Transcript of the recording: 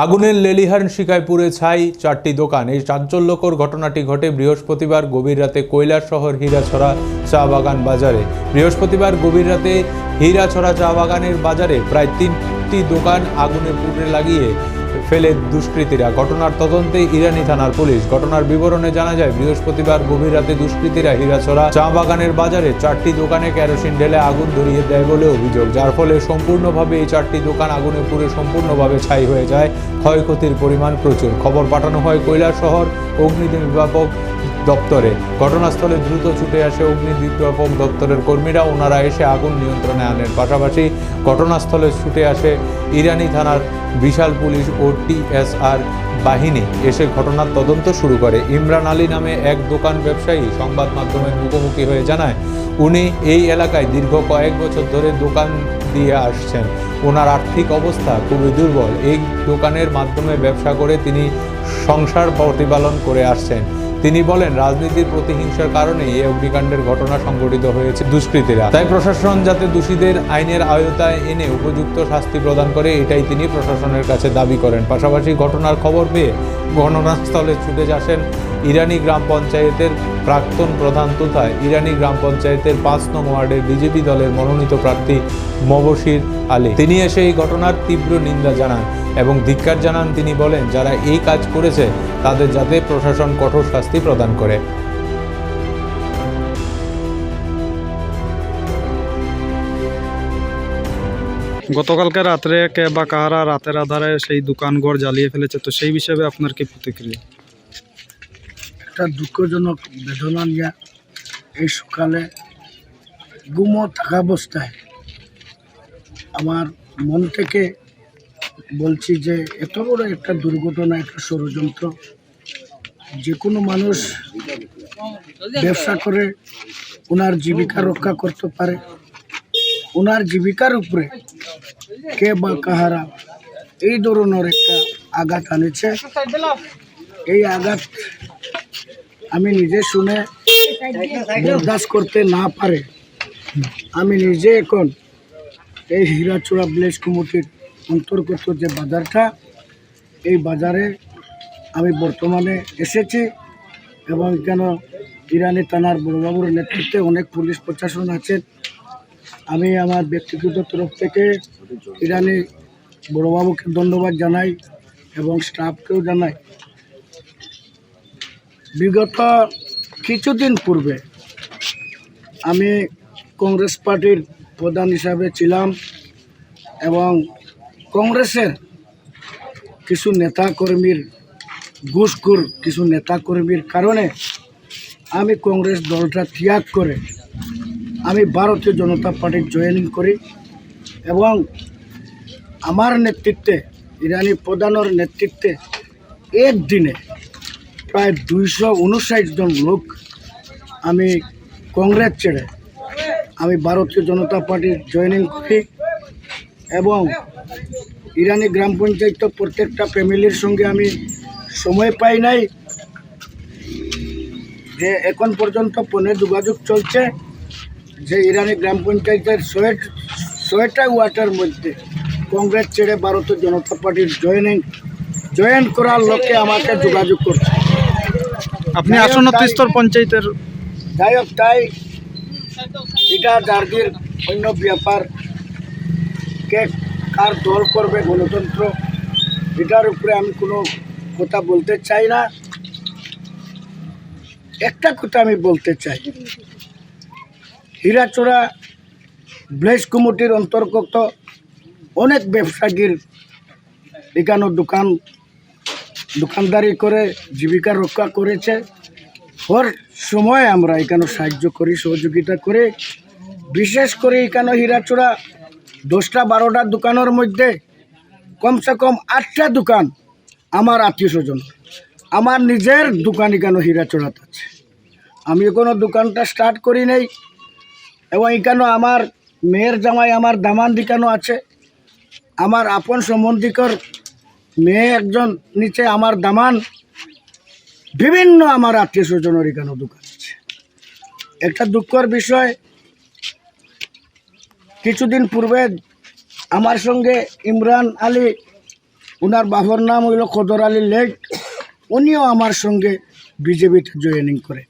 আগুনের লেলিহান শিখায় পুড়ে ছাই 4টি দোকান। এই চাঞ্চল্যকর ঘটনাটি ঘটে বৃহস্পতিবার গভীর রাতে কৈলাসহর হীরাছড়া চা বাগান বাজারে। বৃহস্পতিবার গভীর রাতে হীরাছড়া চা বাগানের বাজারে প্রায় 3টি দোকান আগুনে পুড়ে লাগিয়ে ফেলে দুষ্কৃতীরা। ঘটনার তদন্তে ইরানি থানার পুলিশ। ঘটনার বিবরণে জানা যায়, বৃহস্পতিবার গভীর রাতে দুষ্কৃতীরা হীরাছড়া চা বাগানের বাজারে 4টি দোকানে কেরোসিন ঢেলে আগুন ধরিয়ে দেয় বলে অভিযোগ, যার ফলে সম্পূর্ণভাবে এই 4টি দোকান আগুনে পুড়ে সম্পূর্ণভাবে ছাই হয়ে যায়। ক্ষয়ক্ষতির পরিমাণ প্রচুর। খবর পাঠানো হয় কৈলাসহর অগ্নিনির্বাপক দপ্তরে। ঘটনাস্থলে দ্রুত ছুটে আসে অগ্নিনির্বাপক দপ্তরের কর্মীরা। ওনারা এসে আগুন নিয়ন্ত্রণে আনেন। পাশাপাশি ঘটনাস্থলে ছুটে আসে ইরানি থানার বিশাল পুলিশ ও টিএসআর বাহিনী এসে ঘটনার তদন্ত শুরু করে। ইমরান আলী নামে এক দোকান ব্যবসায়ী সংবাদ মাধ্যমের মুখোমুখি হয়ে জানায়, উনি এই এলাকায় দীর্ঘ কয়েক বছর ধরে দোকান দিয়ে আসছেন। ওনার আর্থিক অবস্থা খুবই দুর্বল। এই দোকানের মাধ্যমে ব্যবসা করে তিনি সংসার প্রতিপালন করে আসছেন। তিনি বলেন, রাজনীতির প্রতিহিংসার কারণে এই অগ্নিকাণ্ডের ঘটনা সংঘটিত হয়েছে দুষ্কৃতীরা। তাই প্রশাসন যাতে দোষীদের আইনের আওতায় এনে উপযুক্ত শাস্তি প্রদান করে, এটাই তিনি প্রশাসনের কাছে দাবি করেন। পাশাপাশি ঘটনার খবর পেয়ে ঘটনাস্থলে ছুটে আসেন ইরানি গ্রাম পঞ্চায়েতের প্রাক্তন প্রধান তথা ইরানি গ্রাম পঞ্চায়েতের 5 নং ওয়ার্ডের বিজেপি দলের মনোনীত প্রার্থী মবশির আলী। তিনি এসে এই ঘটনার তীব্র নিন্দা জানান এবং ধিক্কার জানান। তিনি বলেন, যারা এই কাজ করেছে তাদের যাতে প্রশাসন কঠোর শাস্তি প্রদান করে। গতকালকে রাত্রে কে বা কাহারা রাতের আধারে সেই দোকানঘর জ্বালিয়ে ফেলেছে, তো সেই বিষয়ে আপনার কি প্রতিক্রিয়া? একটা দুঃখজনক বেদনা নিয়ে এই সকালে গুম থাকা অবস্থায় আমার মন থেকে বলছি যে এত বড় একটা দুর্ঘটনা, একটা ষড়যন্ত্র। যে কোনো মানুষ ব্যবসা করে ওনার জীবিকা রক্ষা করতে পারে, ওনার জীবিকার উপরে কে বা কাহারা এই ধরনের একটা আঘাত আনেছে। এই আঘাত আমি নিজে শুনে বরদাস্ত করতে না পারে আমি নিজে এখন এই হীরাছড়া ভিলেজ কমিটির অন্তর্গত যে বাজারটা, এই বাজারে আমি বর্তমানে এসেছি এবং কেন ইরানি থানার বড়বাবুর নেতৃত্বে অনেক পুলিশ প্রশাসন আছেন। আমি আমার ব্যক্তিগত তরফ থেকে ইরানি বড়বাবুকে ধন্যবাদ জানাই এবং স্টাফকেও জানাই। বিগত কিছুদিন পূর্বে আমি কংগ্রেস পার্টির প্রধান হিসাবে ছিলাম এবং কংগ্রেসের কিছু নেতাকর্মীর ঘুষখোর কিছু নেতাকর্মীর কারণে আমি কংগ্রেস দলটা ত্যাগ করে আমি ভারতীয় জনতা পার্টির জয়েনিং করি এবং আমার নেতৃত্বে, ইরানি প্রধানের নেতৃত্বে একদিনে প্রায় 259 জন লোক আমি কংগ্রেস ছেড়ে আমি ভারতীয় জনতা পার্টির জয়েনিং করি এবং ইরানি গ্রাম পঞ্চায়েত প্রত্যেকটা ফ্যামিলির সঙ্গে আমি সময় পাই নাই। যে এখন পর্যন্ত ফোনে যোগাযোগ চলছে যে ইরানি গ্রাম পঞ্চায়েতের 100টা ওয়ার্ডের মধ্যে কংগ্রেস ছেড়ে ভারতীয় জনতা পার্টির জয়েন করার লক্ষ্যে আমাকে যোগাযোগ করছে। আপনি আসন্ন স্তর পঞ্চায়েতের যাই হোক, তাই এটা যাদের অন্য ব্যাপার, কে কার দল করবে গণতন্ত্র, এটার উপরে আমি কোনো কথা বলতে চাই না। একটা কথা আমি বলতে চাই, হীরাছড়া ভিলেজ কমিটির অন্তর্গত অনেক ব্যবসায়ীর এখানে দোকানদারি করে জীবিকা রক্ষা করেছে। হর সময় আমরা এখানে সাহায্য করি, সহযোগিতা করি। বিশেষ করে এখানে হীরাছড়া 10টা-12টা দোকানের মধ্যে কমসে কম 8টা দোকান আমার আত্মীয় স্বজন, আমার নিজের দোকান এখানে হীরাছড়াতে আছে। আমি এখনো দোকানটা স্টার্ট করি নাই এবং এখানে আমার মেয়ের জামাই আমার দামান দোকানও আছে। আমার আপন সম্বন্ধিকর মেয়ে একজন নিচে আমার দামান, বিভিন্ন আমার আত্মীয় স্বজনের এখানে দোকান আছে। একটা দুঃখের বিষয়, কিছুদিন পূর্বে আমার সঙ্গে ইমরান আলী ওনার বাবার নাম হইল কদর আলী লেক, উনিও আমার সঙ্গে বিজেপিতে জয়েনিং করে।